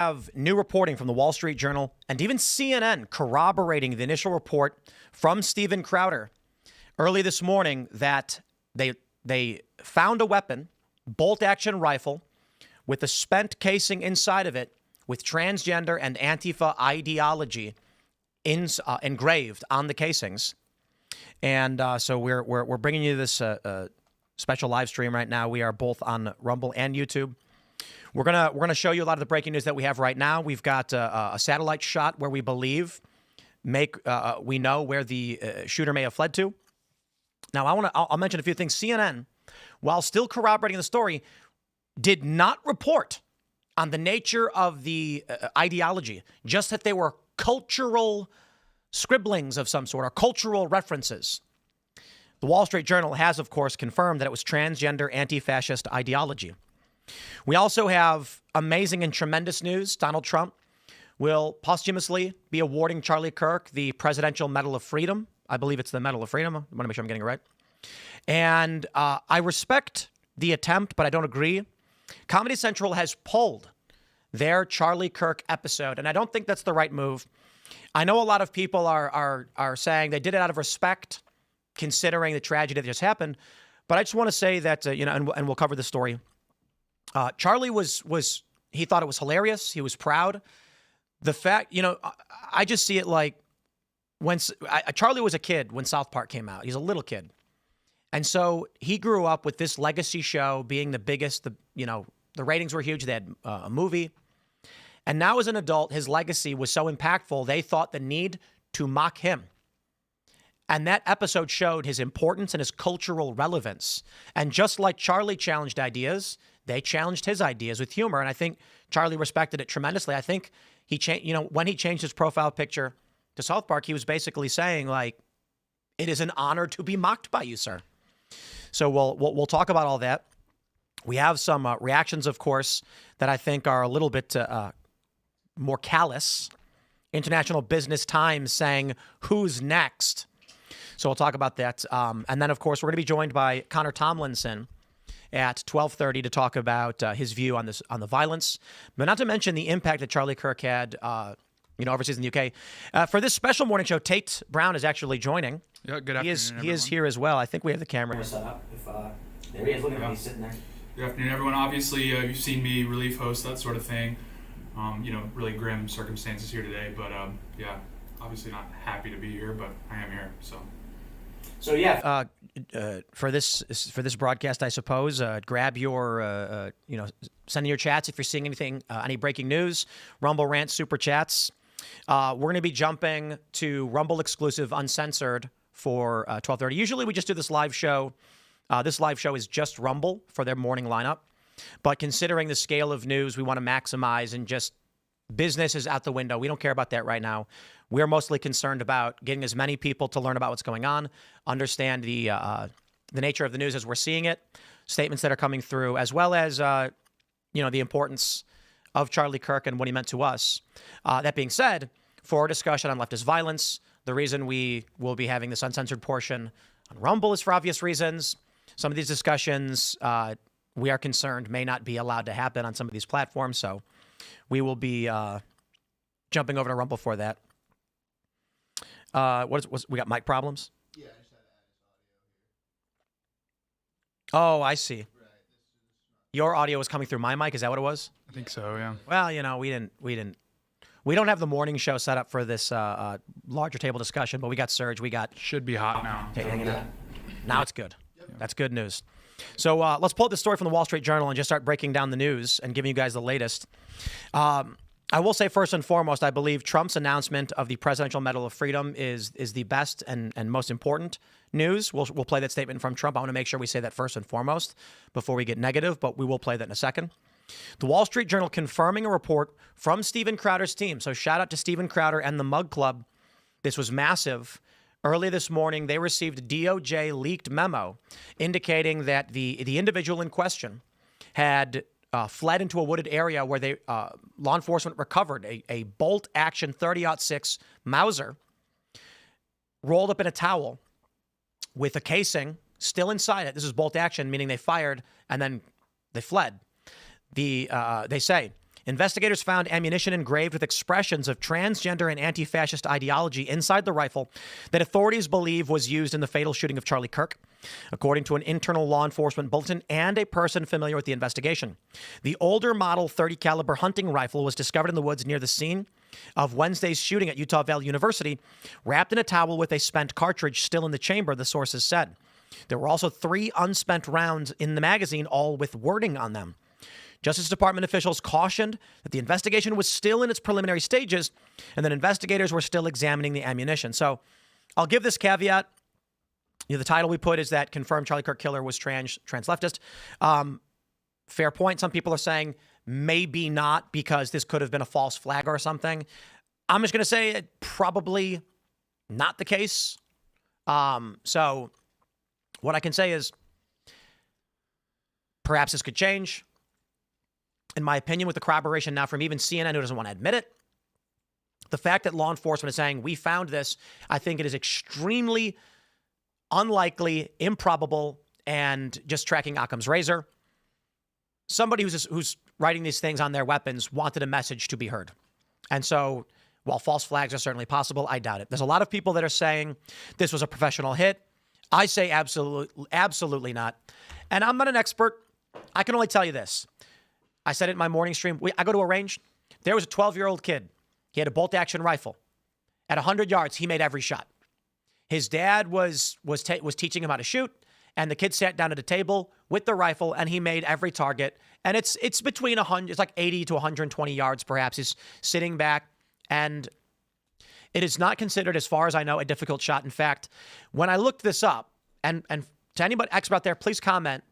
Have new reporting from the Wall Street Journal and even CNN corroborating the initial report from Steven Crowder early this morning that they found a weapon, bolt-action rifle, with a spent casing inside of it with transgender and Antifa ideology engraved on the casings. And so we're bringing you this special live stream right now. We are both on Rumble and YouTube. We're gonna show you a lot of the breaking news that we have right now. We've got a satellite shot where we believe we know where the shooter may have fled to. Now I'll mention a few things. CNN, while still corroborating the story, did not report on the nature of the ideology, just that they were cultural scribblings of some sort or cultural references. The Wall Street Journal has, of course, confirmed that it was transgender anti-fascist ideology. We also have amazing and tremendous news. Donald Trump will posthumously be awarding Charlie Kirk the Presidential Medal of Freedom. I believe it's the Medal of Freedom. I want to make sure I'm getting it right. And I respect the attempt, but I don't agree. Comedy Central has pulled their Charlie Kirk episode, and I don't think that's the right move. I know a lot of people are saying they did it out of respect, considering the tragedy that just happened. But I just want to say that, and we'll cover the story. Charlie he thought it was hilarious. He was proud. The fact, I just see it like Charlie was a kid when South Park came out. He's a little kid. And so he grew up with this legacy show being the biggest, the ratings were huge. They had a movie. And now as an adult, his legacy was so impactful, they thought the need to mock him. And that episode showed his importance and his cultural relevance. And just like Charlie challenged ideas, they challenged his ideas with humor. And I think Charlie respected it tremendously. I think he changed, when he changed his profile picture to South Park, he was basically saying, like, it is an honor to be mocked by you, sir. So we'll talk about all that. We have some reactions, of course, that I think are a little bit more callous. International Business Times saying, who's next? So we'll talk about that. And then, of course, we're going to be joined by Connor Tomlinson at 12:30 to talk about his view on the violence, but not to mention the impact that Charlie Kirk had, overseas in the UK. For this special morning show, Tate Brown is actually joining. Yeah, good afternoon, He is here as well. I think we have the camera set up. There he is. Look at him. He's sitting there. Good afternoon, everyone. Obviously, you've seen me relief host, that sort of thing. Really grim circumstances here today, but obviously not happy to be here, but I am here. So yeah. For this broadcast, I suppose, grab your, send in your chats if you're seeing anything, any breaking news, Rumble Rant Super Chats. We're going to be jumping to Rumble exclusive uncensored for 12:30. Usually we just do this live show. This live show is just Rumble for their morning lineup. But considering the scale of news, we want to maximize, and just business is out the window. We don't care about that right now. We're mostly concerned about getting as many people to learn about what's going on, understand the nature of the news as we're seeing it, statements that are coming through, as well as, the importance of Charlie Kirk and what he meant to us. That being said, for a discussion on leftist violence, the reason we will be having this uncensored portion on Rumble is for obvious reasons. Some of these discussions, we are concerned, may not be allowed to happen on some of these platforms, so we will be jumping over to Rumble for that. We got mic problems? Yeah, I just had to add his audio here. Oh, I see. Your audio was coming through my mic. Is that what it was? I think so, yeah. Well, we don't have the morning show set up for this larger table discussion, but we got Serge. Should be hot now. Now it's good. That's good news. So let's pull up the story from the Wall Street Journal and just start breaking down the news and giving you guys the latest. I will say first and foremost, I believe Trump's announcement of the Presidential Medal of Freedom is the best and most important news. We'll play that statement from Trump. I want to make sure we say that first and foremost before we get negative, but we will play that in a second. The Wall Street Journal confirming a report from Steven Crowder's team. So shout out to Steven Crowder and the Mug Club. This was massive. Early this morning, they received a DOJ leaked memo indicating that the individual in question had fled into a wooded area where law enforcement recovered a bolt-action .30-06 Mauser rolled up in a towel with a casing still inside it. This is bolt-action, meaning they fired and then they fled. They say investigators found ammunition engraved with expressions of transgender and anti-fascist ideology inside the rifle that authorities believe was used in the fatal shooting of Charlie Kirk, according to an internal law enforcement bulletin and a person familiar with the investigation. The older model .30 caliber hunting rifle was discovered in the woods near the scene of Wednesday's shooting at Utah Valley University, wrapped in a towel with a spent cartridge still in the chamber, the sources said. There were also 3 unspent rounds in the magazine, all with wording on them. Justice Department officials cautioned that the investigation was still in its preliminary stages and that investigators were still examining the ammunition. So I'll give this caveat. The title we put is that confirmed Charlie Kirk killer was trans leftist. Fair point. Some people are saying maybe not because this could have been a false flag or something. I'm just going to say it probably not the case. So what I can say is perhaps this could change. In my opinion, with the corroboration now from even CNN, who doesn't want to admit it, the fact that law enforcement is saying we found this, I think it is extremely unlikely, improbable, and just tracking Occam's razor. Somebody who's writing these things on their weapons wanted a message to be heard. And so while false flags are certainly possible, I doubt it. There's a lot of people that are saying this was a professional hit. I say absolutely not. And I'm not an expert. I can only tell you this. I said it in my morning stream. I go to a range. There was a 12-year-old kid. He had a bolt-action rifle. At 100 yards, he made every shot. His dad was teaching him how to shoot, and the kid sat down at a table with the rifle, and he made every target. And it's between 100, it's like 80 to 120 yards, perhaps. He's sitting back, and it is not considered, as far as I know, a difficult shot. In fact, when I looked this up, and to anybody expert out there, please comment,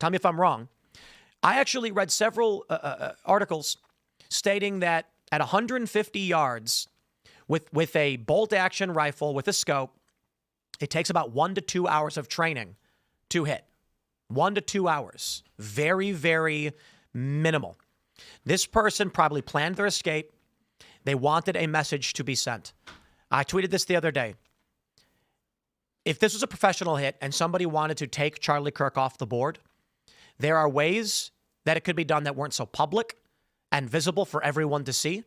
tell me if I'm wrong. I actually read several articles stating that at 150 yards with a bolt-action rifle with a scope, it takes about 1 to 2 hours of training to hit. 1 to 2 hours. Very, very minimal. This person probably planned their escape. They wanted a message to be sent. I tweeted this the other day. If this was a professional hit and somebody wanted to take Charlie Kirk off the board, there are ways that it could be done that weren't so public and visible for everyone to see.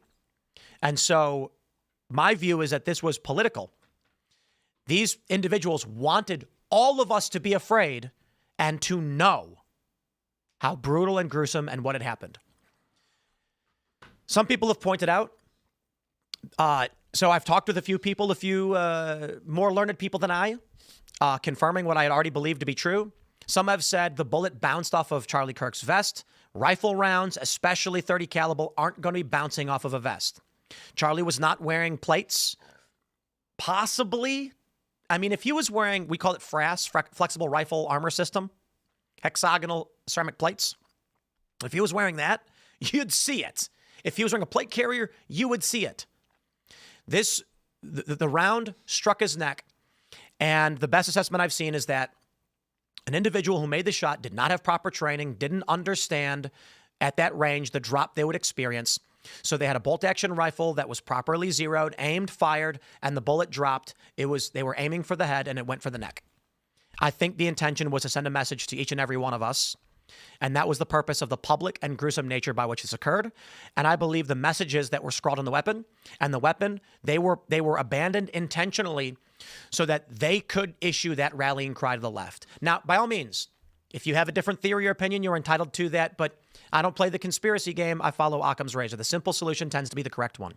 And so my view is that this was political. These individuals wanted all of us to be afraid and to know how brutal and gruesome and what had happened. Some people have pointed out, so I've talked with a few people, more learned people than I, confirming what I had already believed to be true. Some have said the bullet bounced off of Charlie Kirk's vest. Rifle rounds, especially .30 caliber, aren't going to be bouncing off of a vest. Charlie was not wearing plates. Possibly. I mean, if he was wearing, we call it FRAS, Flexible Rifle Armor System, hexagonal ceramic plates. If he was wearing that, you'd see it. If he was wearing a plate carrier, you would see it. The round struck his neck. And the best assessment I've seen is that an individual who made the shot did not have proper training, didn't understand at that range the drop they would experience. So they had a bolt-action rifle that was properly zeroed, aimed, fired, and the bullet dropped. They were aiming for the head, and it went for the neck. I think the intention was to send a message to each and every one of us, and that was the purpose of the public and gruesome nature by which this occurred. And I believe the messages that were scrawled on the weapon, and the weapon, they were abandoned intentionally so that they could issue that rallying cry to the left. Now, by all means, if you have a different theory or opinion, you're entitled to that, but I don't play the conspiracy game. I follow Occam's razor. The simple solution tends to be the correct one.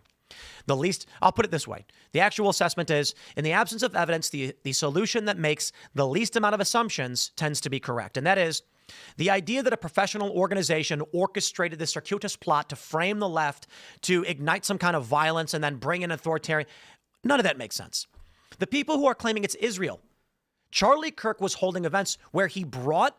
I'll put it this way. The actual assessment is, in the absence of evidence, the solution that makes the least amount of assumptions tends to be correct. And that is the idea that a professional organization orchestrated this circuitous plot to frame the left, to ignite some kind of violence and then bring in authoritarian. None of that makes sense. The people who are claiming it's Israel, Charlie Kirk was holding events where he brought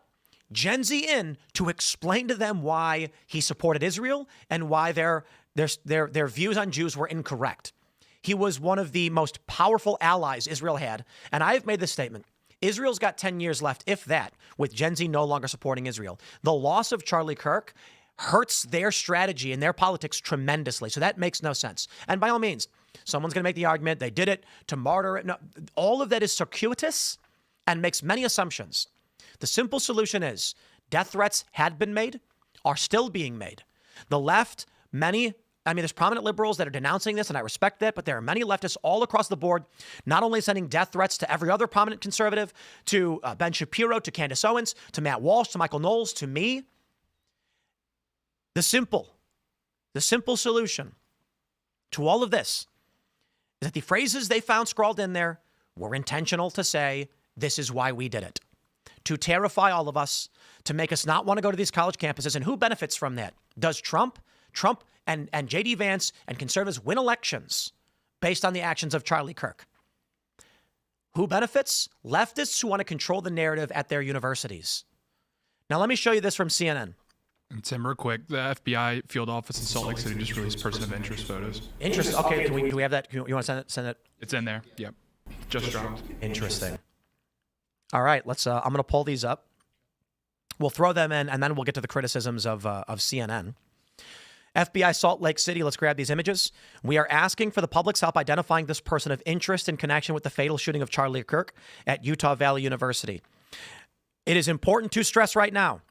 Gen Z in to explain to them why he supported Israel and why their views on Jews were incorrect. He was one of the most powerful allies Israel had. And I have made this statement. Israel's got 10 years left, if that, with Gen Z no longer supporting Israel. The loss of Charlie Kirk hurts their strategy and their politics tremendously. So that makes no sense. And by all means, someone's going to make the argument they did it to martyr it. No, all of that is circuitous and makes many assumptions. The simple solution is death threats had been made, are still being made. The left There's prominent liberals that are denouncing this, and I respect that, but there are many leftists all across the board, not only sending death threats to every other prominent conservative, to Ben Shapiro, to Candace Owens, to Matt Walsh, to Michael Knowles, to me. The simple solution to all of this is that the phrases they found scrawled in there were intentional to say, this is why we did it. To terrify all of us, to make us not want to go to these college campuses. And who benefits from that? Does Trump and J.D. Vance and conservatives win elections based on the actions of Charlie Kirk? Who benefits? Leftists who want to control the narrative at their universities. Now, let me show you this from CNN. And Tim, real quick, the FBI field office in Salt Lake City just released person of interest photos. Interest. Okay, do we have that? You want to send it? It's in there. Yep. Just dropped. Interesting. All right, let's. I'm going to pull these up. We'll throw them in, and then we'll get to the criticisms of CNN. FBI Salt Lake City. Let's grab these images. We are asking for the public's help identifying this person of interest in connection with the fatal shooting of Charlie Kirk at Utah Valley University. It is important to stress right now,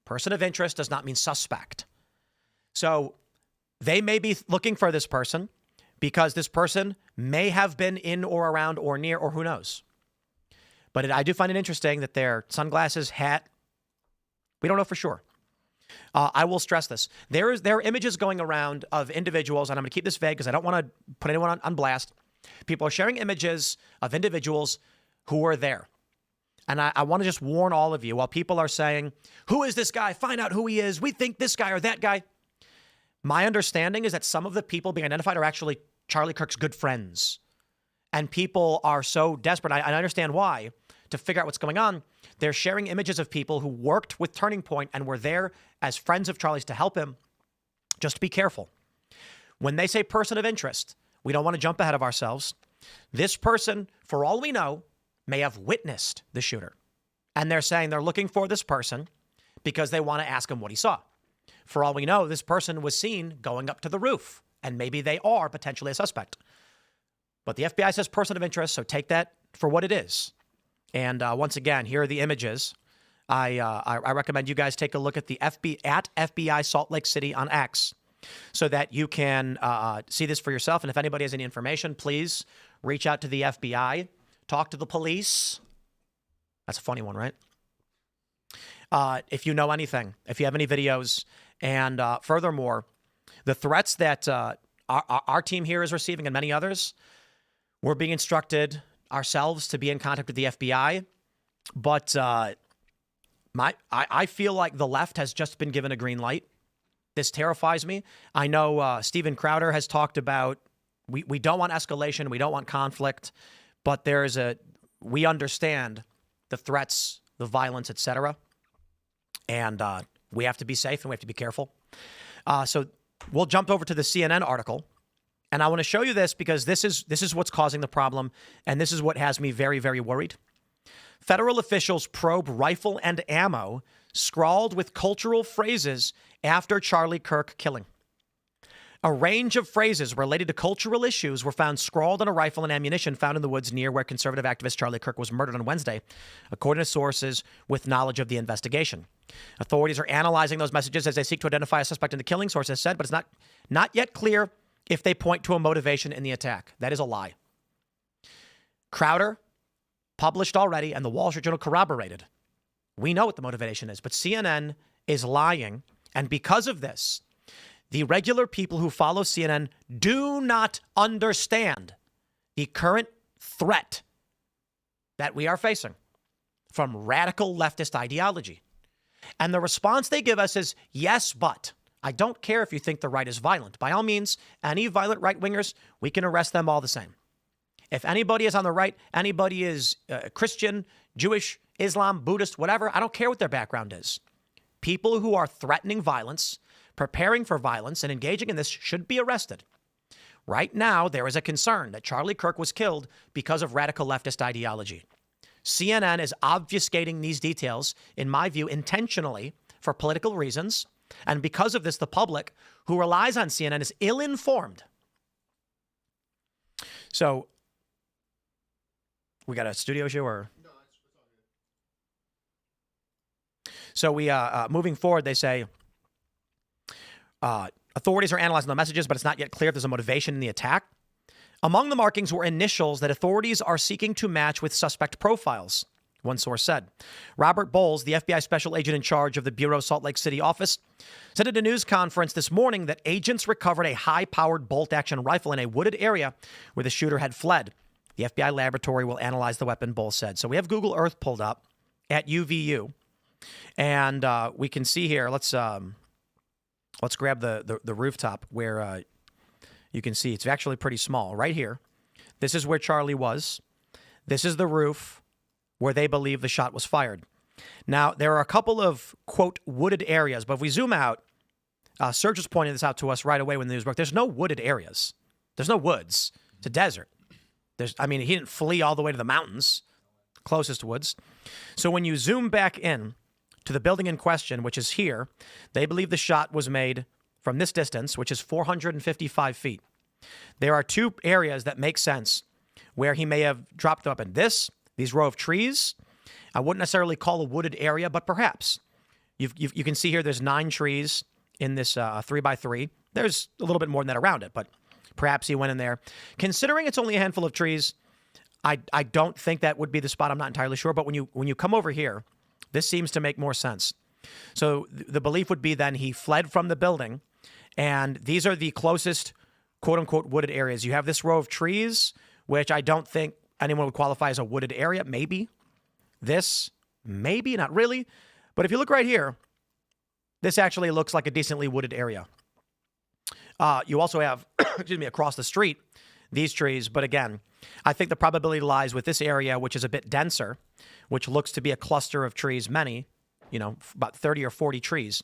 person of interest does not mean suspect. So they may be looking for this person because this person may have been in or around or near or who knows. But I do find it interesting that their sunglasses, hat, we don't know for sure. I will stress this. There are images going around of individuals, and I'm going to keep this vague because I don't want to put anyone on blast. People are sharing images of individuals who were there. And I want to just warn all of you, while people are saying, who is this guy? Find out who he is. We think this guy or that guy. My understanding is that some of the people being identified are actually Charlie Kirk's good friends. And people are so desperate, I understand why, to figure out what's going on. They're sharing images of people who worked with Turning Point and were there as friends of Charlie's to help him. Just be careful. When they say person of interest, we don't want to jump ahead of ourselves. This person, for all we know, may have witnessed the shooter. And they're saying they're looking for this person because they want to ask him what he saw. For all we know, this person was seen going up to the roof, and maybe they are potentially a suspect. But the FBI says person of interest, so take that for what it is. And once again, here are the images. I recommend you guys take a look at the FBI Salt Lake City on X so that you can see this for yourself. And if anybody has any information, please reach out to the FBI. Talk to the police. That's a funny one, right? If you know anything, if you have any videos. And furthermore, the threats that our team here is receiving and many others, we're being instructed ourselves to be in contact with the FBI. But I feel like the left has just been given a green light. This terrifies me. I know Steven Crowder has talked about we don't want escalation. We don't want conflict. But we understand the threats, the violence, etc. And we have to be safe and we have to be careful. So we'll jump over to the CNN article. And I want to show you this because this is what's causing the problem. And this is what has me very, very worried. Federal officials probe rifle and ammo scrawled with cultural phrases after Charlie Kirk killing. A range of phrases related to cultural issues were found scrawled on a rifle and ammunition found in the woods near where conservative activist Charlie Kirk was murdered on Wednesday, according to sources with knowledge of the investigation. Authorities are analyzing those messages as they seek to identify a suspect in the killing, sources said, but it's not yet clear if they point to a motivation in the attack. That is a lie. Crowder published already, and the Wall Street Journal corroborated. We know what the motivation is, but CNN is lying, and because of this, the regular people who follow CNN do not understand the current threat that we are facing from radical leftist ideology. And the response they give us is, yes, but I don't care if you think the right is violent. By all means, any violent right-wingers, we can arrest them all the same. If anybody is on the right, anybody is Christian, Jewish, Islam, Buddhist, whatever, I don't care what their background is. People who are threatening violence, preparing for violence, and engaging in this should be arrested. Right now, there is a concern that Charlie Kirk was killed because of radical leftist ideology. CNN is obfuscating these details, in my view, intentionally for political reasons. And because of this, the public who relies on CNN is ill-informed. So, we got a studio show or? No, it's all good. So moving forward, they say, Authorities are analyzing the messages, but it's not yet clear if there's a motivation in the attack. Among the markings were initials that authorities are seeking to match with suspect profiles, one source said. Robert Bowles, the FBI special agent in charge of the Bureau's Salt Lake City office, said at a news conference this morning that agents recovered a high-powered bolt-action rifle in a wooded area where the shooter had fled. The FBI laboratory will analyze the weapon, Bowles said. So we have Google Earth pulled up at UVU, and we can see here. Let's grab the rooftop where you can see it's actually pretty small. Right here, this is where Charlie was. This is the roof where they believe the shot was fired. Now, there are a couple of, quote, wooded areas, but if we zoom out, Serge just pointed this out to us right away when the news broke. There's no wooded areas. There's no woods. It's a desert. He didn't flee all the way to the mountains, closest woods. So when you zoom back in to the building in question, which is here, they believe the shot was made from this distance, which is 455 feet. There are two areas that make sense where he may have dropped the weapon. These row of trees, I wouldn't necessarily call a wooded area, but perhaps. You can see here there's 9 trees in this 3x3. There's a little bit more than that around it, but perhaps he went in there. Considering it's only a handful of trees, I don't think that would be the spot. I'm not entirely sure, but when you come over here, this seems to make more sense. So the belief would be then he fled from the building, and these are the closest quote-unquote wooded areas. You have this row of trees, which I don't think anyone would qualify as a wooded area. Maybe. This, maybe, not really. But if you look right here, this actually looks like a decently wooded area. You also have, across the street, these trees. But again, I think the probability lies with this area, which is a bit denser, which looks to be a cluster of trees, many, about 30 or 40 trees.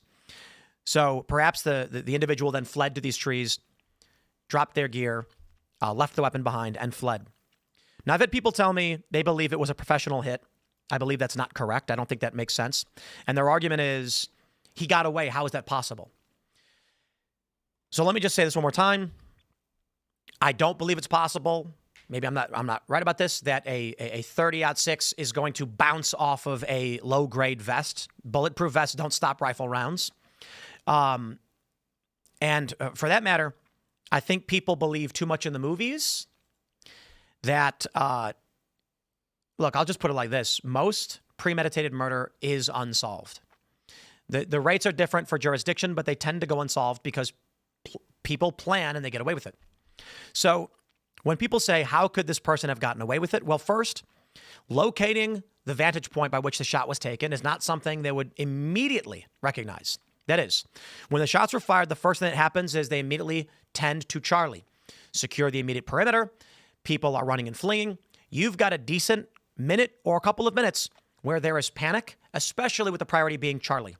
So perhaps the individual then fled to these trees, dropped their gear, left the weapon behind, and fled. Now, I've had people tell me they believe it was a professional hit. I believe that's not correct. I don't think that makes sense. And their argument is, he got away. How is that possible? So let me just say this one more time. I don't believe it's possible. Maybe I'm not right about this, that a 30-06 is going to bounce off of a low-grade vest. Bulletproof vests don't stop rifle rounds. And for that matter, I think people believe too much in the movies that, look, I'll just put it like this. Most premeditated murder is unsolved. The rates are different for jurisdiction, but they tend to go unsolved because people plan and they get away with it. So when people say, how could this person have gotten away with it? Well, first, locating the vantage point by which the shot was taken is not something they would immediately recognize. That is, when the shots were fired, the first thing that happens is they immediately tend to Charlie. Secure the immediate perimeter. People are running and fleeing. You've got a decent minute or a couple of minutes where there is panic, especially with the priority being Charlie.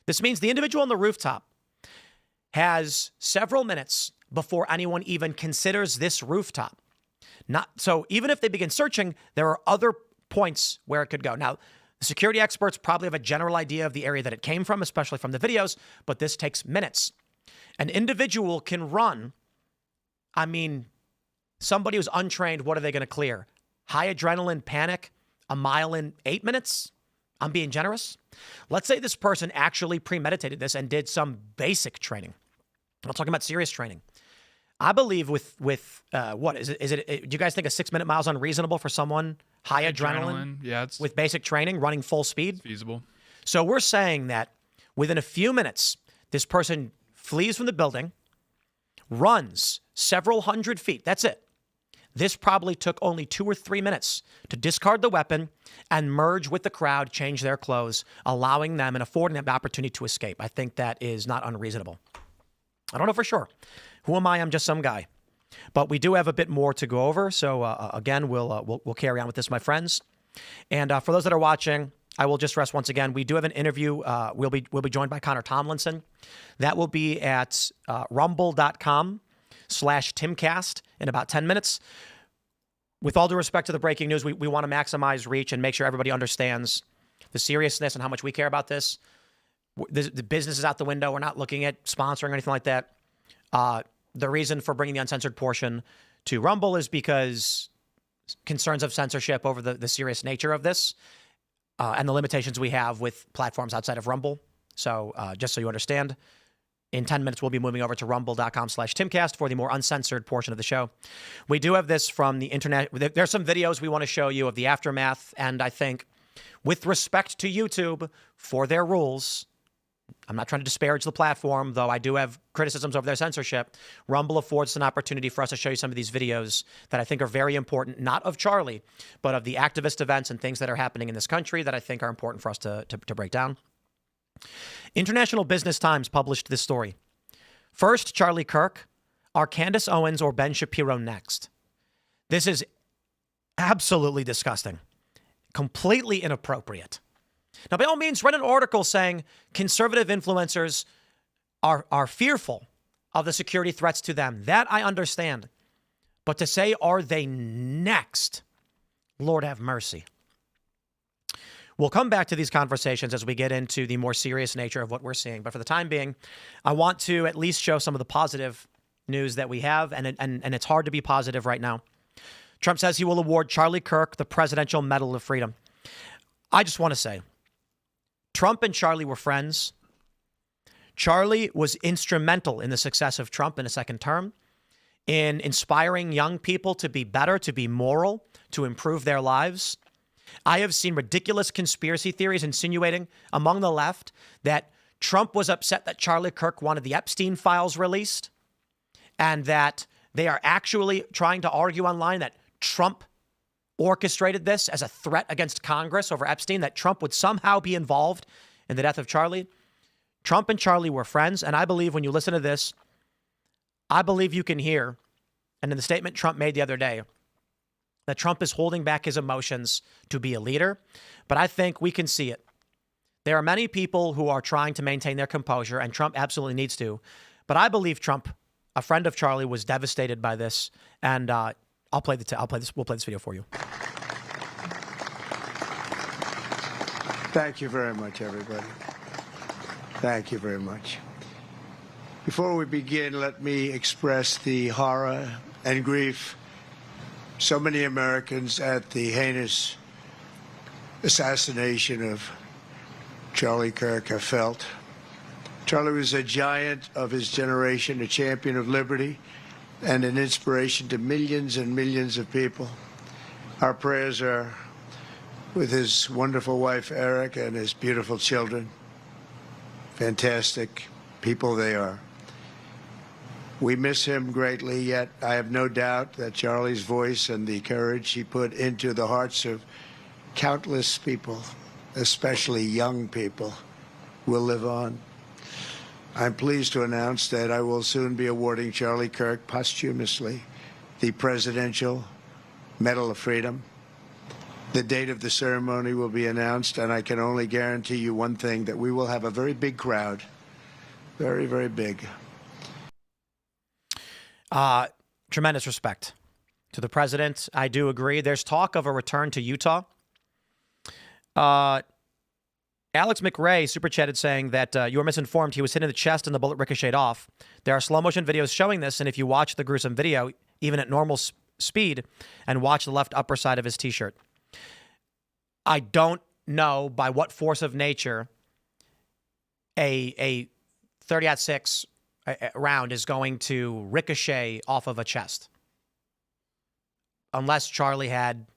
This means the individual on the rooftop has several minutes before anyone even considers this rooftop. So even if they begin searching, there are other points where it could go. Now, the security experts probably have a general idea of the area that it came from, especially from the videos, but this takes minutes. An individual can run. Somebody who's untrained, what are they going to clear? High adrenaline panic, a mile in 8 minutes? I'm being generous. Let's say this person actually premeditated this and did some basic training. I'm not talking about serious training. I believe with what is it? Do you guys think a 6-minute mile is unreasonable for someone high adrenaline? Yeah, it's with basic training, running full speed. Feasible. So we're saying that within a few minutes, this person flees from the building, runs several hundred feet. That's it. This probably took only 2 or 3 minutes to discard the weapon and merge with the crowd, change their clothes, allowing them and affording them the opportunity to escape. I think that is not unreasonable. I don't know for sure. Who am I? I'm just some guy. But we do have a bit more to go over. So again, we'll carry on with this, my friends. And for those that are watching, I will just stress once again, we do have an interview. We'll be joined by Connor Tomlinson. That will be at rumble.com/Timcast in about 10 minutes. With all due respect to the breaking news, we want to maximize reach and make sure everybody understands the seriousness and how much we care about this. The business is out the window. We're not looking at sponsoring or anything like that. The reason for bringing the uncensored portion to Rumble is because concerns of censorship over the serious nature of this and the limitations we have with platforms outside of Rumble. So just so you understand, In 10 minutes, we'll be moving over to rumble.com/Timcast for the more uncensored portion of the show. We do have this from the internet. There's some videos we want to show you of the aftermath. And I think with respect to YouTube for their rules, I'm not trying to disparage the platform, though I do have criticisms over their censorship. Rumble affords an opportunity for us to show you some of these videos that I think are very important, not of Charlie, but of the activist events and things that are happening in this country that I think are important for us to break down. International Business Times published this story. First, Charlie Kirk. Are Candace Owens or Ben Shapiro next? This is absolutely disgusting. Completely inappropriate. Now, by all means, read an article saying conservative influencers are fearful of the security threats to them. That I understand. But to say, are they next? Lord have mercy. We'll come back to these conversations as we get into the more serious nature of what we're seeing. But for the time being, I want to at least show some of the positive news that we have. And it's hard to be positive right now. Trump says he will award Charlie Kirk the Presidential Medal of Freedom. I just want to say, Trump and Charlie were friends. Charlie was instrumental in the success of Trump in a second term, in inspiring young people to be better, to be moral, to improve their lives. I have seen ridiculous conspiracy theories insinuating among the left that Trump was upset that Charlie Kirk wanted the Epstein files released, and that they are actually trying to argue online that Trump orchestrated this as a threat against Congress over Epstein, that Trump would somehow be involved in the death of Charlie. Trump and Charlie were friends, and I believe when you listen to this, I believe you can hear, and in the statement Trump made the other day, that Trump is holding back his emotions to be a leader, but I think we can see it. There are many people who are trying to maintain their composure, and Trump absolutely needs to, but I believe Trump, a friend of Charlie, was devastated by this, and we'll play this video for you. Thank you very much, everybody. Thank you very much. Before we begin, let me express the horror and grief so many Americans at the heinous assassination of Charlie Kirk have felt. Charlie was a giant of his generation, a champion of liberty, and an inspiration to millions and millions of people. Our prayers are with his wonderful wife, Eric, and his beautiful children. Fantastic people they are. We miss him greatly, yet I have no doubt that Charlie's voice and the courage he put into the hearts of countless people, especially young people, will live on. I'm pleased to announce that I will soon be awarding Charlie Kirk posthumously the Presidential Medal of Freedom. The date of the ceremony will be announced, and I can only guarantee you one thing, that we will have a very big crowd. Very, very big. Tremendous respect to the president. I do agree. There's talk of a return to Utah. Alex McRae super chatted saying that you were misinformed. He was hit in the chest and the bullet ricocheted off. There are slow motion videos showing this, and if you watch the gruesome video, even at normal speed, and watch the left upper side of his T-shirt, I don't know by what force of nature a 30-06 round is going to ricochet off of a chest, unless Charlie had.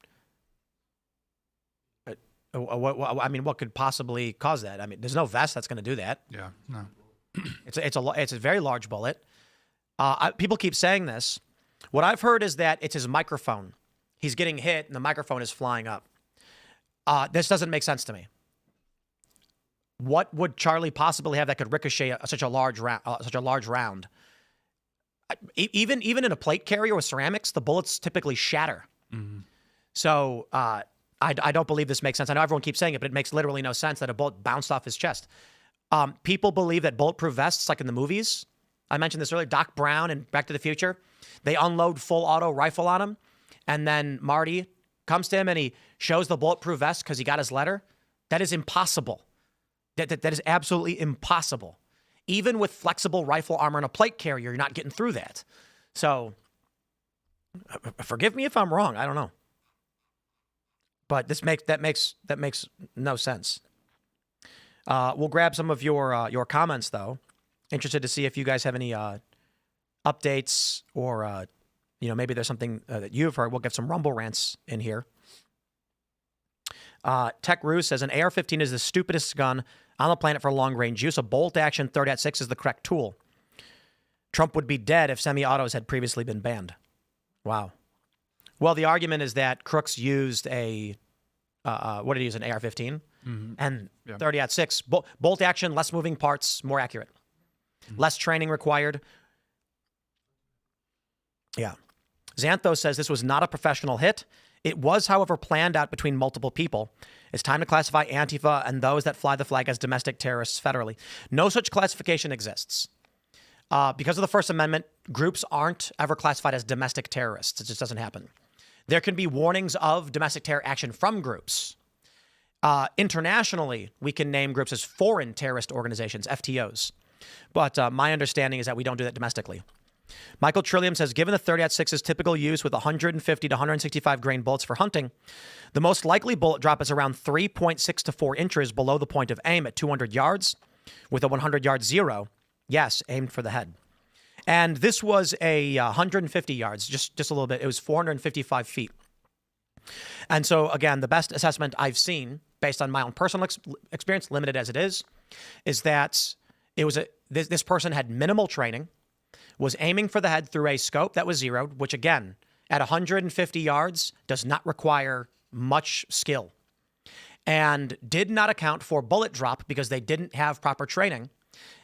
What could possibly cause that? I mean, there's no vest that's going to do that. Yeah, no. It's a very large bullet. People keep saying this. What I've heard is that it's his microphone. He's getting hit, and the microphone is flying up. This doesn't make sense to me. What would Charlie possibly have that could ricochet such a large round? Even in a plate carrier with ceramics, the bullets typically shatter. Mm-hmm. So I don't believe this makes sense. I know everyone keeps saying it, but it makes literally no sense that a bullet bounced off his chest. People believe that bulletproof vests, like in the movies, I mentioned this earlier, Doc Brown and Back to the Future, they unload full auto rifle on him, and then Marty comes to him and he shows the bulletproof vest because he got his letter. That is impossible. That is absolutely impossible. Even with flexible rifle armor and a plate carrier, you're not getting through that. So, forgive me if I'm wrong. I don't know. But that makes no sense. We'll grab some of your comments though Interested to see if you guys have any updates or, maybe there's something that you've heard. We'll get some Rumble rants in here. Tech Ruse says an AR-15 is the stupidest gun on the planet for long-range use. A bolt-action 30-6 is the correct tool. Trump would be dead if semi-autos had previously been banned. Wow. Well, the argument is that Crooks used an AR-15, and 30-6 bolt-action, less moving parts, more accurate, less training required. Yeah. Xantho says this was not a professional hit. It was, however, planned out between multiple people. It's time to classify Antifa and those that fly the flag as domestic terrorists federally. No such classification exists. Because of the First Amendment, groups aren't ever classified as domestic terrorists. It just doesn't happen. There can be warnings of domestic terror action from groups. Internationally, we can name groups as foreign terrorist organizations, FTOs. But my understanding is that we don't do that domestically. Michael Trillium says, given the 30-6's typical use with 150 to 165 grain bullets for hunting, the most likely bullet drop is around 3.6 to 4 inches below the point of aim at 200 yards with a 100-yard zero. Yes, aimed for the head. And this was a 150 yards, just a little bit. It was 455 feet. And so, again, the best assessment I've seen, based on my own personal experience, limited as it is that it was this person had minimal training, was aiming for the head through a scope that was zeroed, which, again, at 150 yards does not require much skill, and did not account for bullet drop because they didn't have proper training.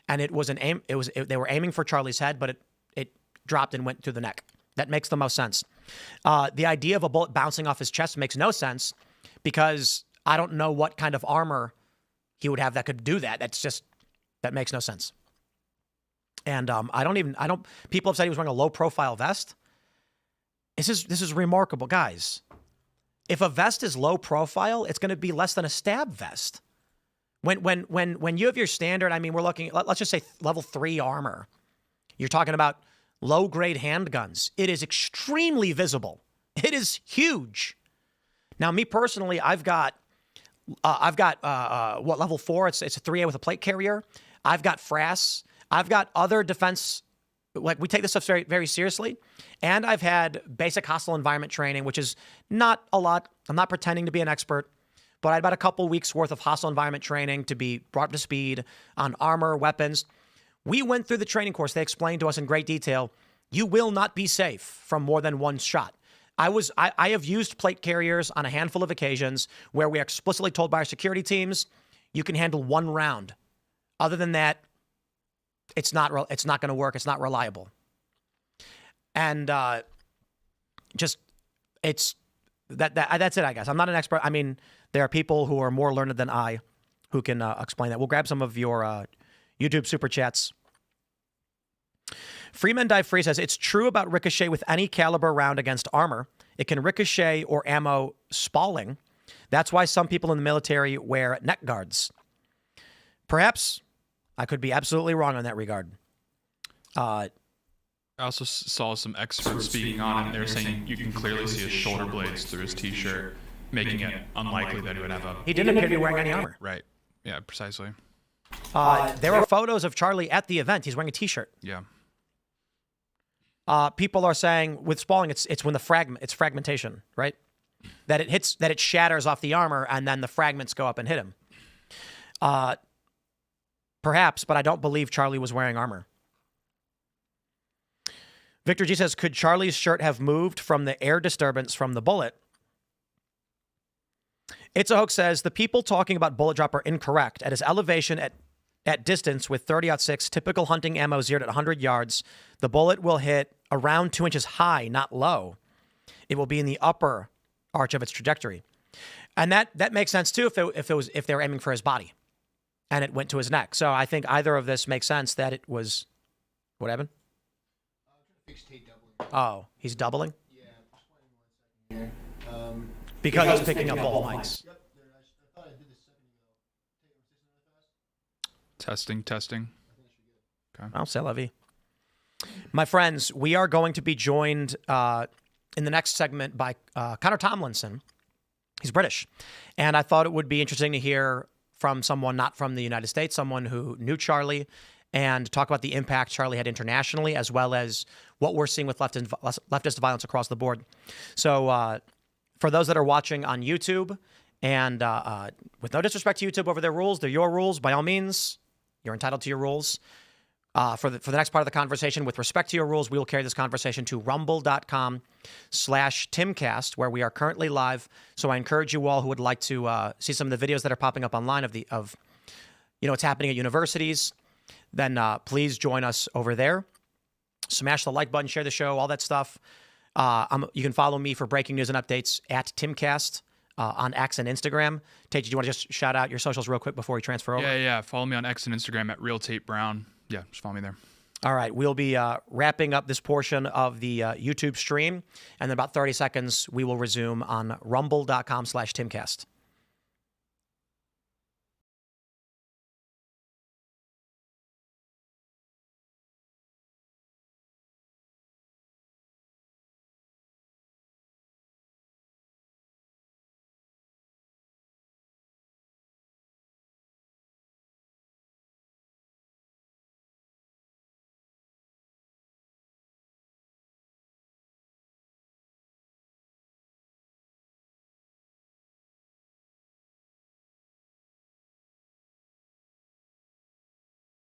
And it was they were aiming for Charlie's head, but it dropped and went through the neck. That makes the most sense. The idea of a bullet bouncing off his chest makes no sense because I don't know what kind of armor he would have that could do that. That makes no sense. And people have said he was wearing a low profile vest. This is remarkable, guys. If a vest is low profile, it's going to be less than a stab vest. When you have your standard, I mean, we're looking, let's just say level 3 armor. You're talking about low grade handguns. It is extremely visible. It is huge. Now, me personally, I've got level 4? It's a 3A with a plate carrier. I've got FRAS. I've got other defense. Like, we take this stuff very, very seriously. And I've had basic hostile environment training, which is not a lot. I'm not pretending to be an expert, but I had about a couple weeks worth of hostile environment training to be brought up to speed on armor, weapons. We went through the training course. They explained to us in great detail, you will not be safe from more than one shot. I have used plate carriers on a handful of occasions where we are explicitly told by our security teams, you can handle 1 round. Other than that, it's not going to work. It's not reliable. And that's it, I guess. I'm not an expert. I mean, there are people who are more learned than I who can explain that. We'll grab some of your YouTube super chats. Freeman Dive Free says, it's true about ricochet with any caliber round against armor. It can ricochet or ammo spalling. That's why some people in the military wear neck guards. Perhaps I could be absolutely wrong on that regard. I also saw some experts speaking on it. They were saying you can clearly see his shoulder blades through his T-shirt, making it unlikely that he would have a... He didn't appear to be wearing any armor. Right. Yeah, precisely. There are photos of Charlie at the event. He's wearing a T-shirt. Yeah. People are saying with spalling, it's when it's fragmentation, right? That it shatters off the armor and then the fragments go up and hit him. Perhaps, but I don't believe Charlie was wearing armor. Victor G says, could Charlie's shirt have moved from the air disturbance from the bullet? It's a Hoax says, the people talking about bullet drop are incorrect. At his elevation at distance with 30-06, typical hunting ammo zeroed at 100 yards, the bullet will hit around 2 inches high, not low. It will be in the upper arch of its trajectory. And that makes sense too if they were aiming for his body and it went to his neck. So I think either of this makes sense that it was... What happened? Oh, he's doubling? Yeah, just wait 1 second here. Because he's picking up both mics. Yep, I thought I did this a second ago. Testing. Okay. Well, c'est la vie. My friends, we are going to be joined in the next segment by Connor Tomlinson. He's British. And I thought it would be interesting to hear from someone not from the United States, someone who knew Charlie and talk about the impact Charlie had internationally, as well as what we're seeing with leftist violence across the board. So for those that are watching on YouTube, and with no disrespect to YouTube over their rules, they're your rules. By all means, you're entitled to your rules. For the next part of the conversation, with respect to your rules, we will carry this conversation to rumble.com/Timcast, where we are currently live. So I encourage you all who would like to see some of the videos that are popping up online of what's happening at universities, then please join us over there. Smash the like button, share the show, all that stuff. You can follow me for breaking news and updates at Timcast on X and Instagram. Tate, do you want to just shout out your socials real quick before we transfer over? Yeah. Follow me on X and Instagram at RealTateBrown. Yeah, just follow me there. All right. We'll be wrapping up this portion of the YouTube stream. And in about 30 seconds, we will resume on rumble.com/Timcast.